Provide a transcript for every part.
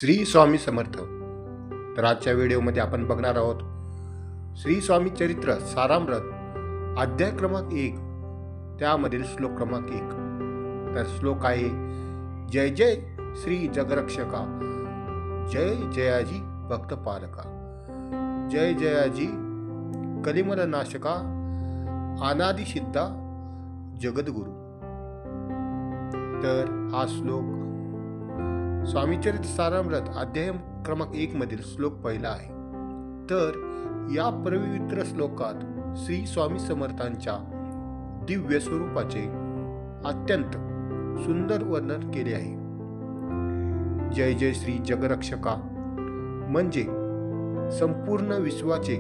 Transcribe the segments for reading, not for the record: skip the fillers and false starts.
श्री स्वामी समर्थ. तर आजच्या व्हिडिओमध्ये आपण बघणार आहोत श्री स्वामी चरित्र सारामृत अध्याय क्रमांक 1, त्यामधील श्लोक क्रमांक 1. तर श्लोक आहे, जय जय श्री जगरक्षका, जय जयाजी भक्त पालका, जय जयाजी कलिमल नाशका, अनादि सिद्धा जगद्गुरु. तर हा श्लोक स्वामीचरित्र सारामृत अध्याय क्रमांक 1 मधील श्लोक पहिला आहे. तर या पवित्र श्लोकात श्री स्वामी समर्थांच्या दिव्य स्वरूपाचे अत्यंत सुंदर वर्णन केले आहे. जय जय श्री जगरक्षका म्हणजे संपूर्ण विश्वाचे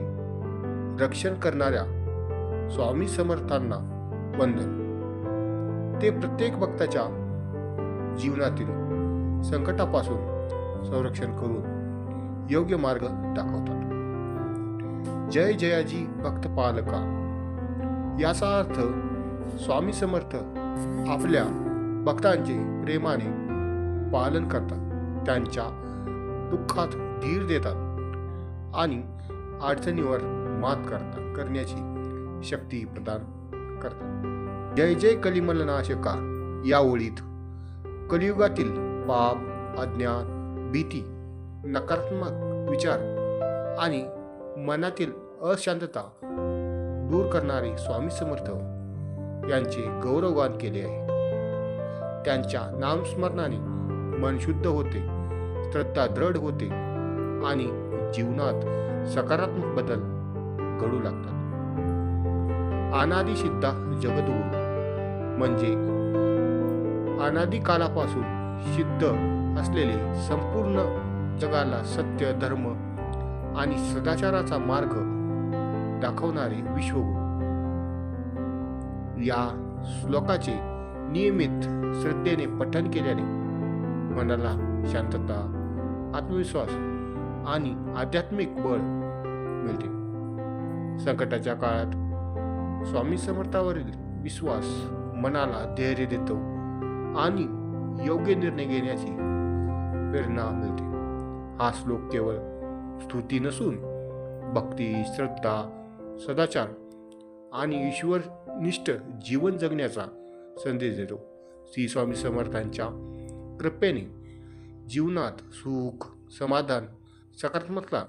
रक्षण करणाऱ्या स्वामी समर्थांना वंदन. ते प्रत्येक भक्ताच्या जीवनातील संकटापासून संरक्षण करून योग्य मार्ग दाखवतात. जय जयाजी भक्त पालका याचा अर्थ स्वामी समर्थ आपल्या भक्तांचे प्रेमाने पालन करतात, त्यांच्या दुःखात धीर देतात आणि अडचणीवर मात करण्याची शक्ती प्रदान करतात. जय जय कलिमल नाशका या ओळीत कलियुगातील पाप, अज्ञान, भीती, नकारात्मक विचार आणि मनातील अशांतता दूर करणारे स्वामी समर्थ यांचे गौरवगान केले आहे. त्यांच्या नामस्मरणाने मन शुद्ध होते, श्रद्धा दृढ होते आणि जीवनात सकारात्मक बदल घडू लागतात. अनादि सिद्धा जगद्गुरु म्हणजे अनादि कालापासून सिद्ध असलेले संपूर्ण जगाला सत्य, धर्म आणि सदाचाराचा मार्ग दाखवणारे विश्वगुरु. या श्लोकाचे नियमित श्रद्धेने पठण केल्याने मनाला शांतता, आत्मविश्वास आणि आध्यात्मिक बळ मिळते. संकटाच्या काळात स्वामी समर्थावरील विश्वास मनाला धैर्य देतो आणि योग्य निर्णय घेण्याची प्रेरणा मिळते. हा श्लोक केवळ स्तुती नसून भक्ती, श्रद्धा, सदाचार आणि ईश्वरनिष्ठ जीवन जगण्याचा संदेश देतो. श्री स्वामी समर्थांच्या कृपेने जीवनात सुख, समाधान, सकारात्मकता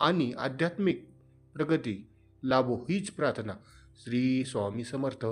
आणि आध्यात्मिक प्रगती लाभो हीच प्रार्थना. श्री स्वामी समर्थ.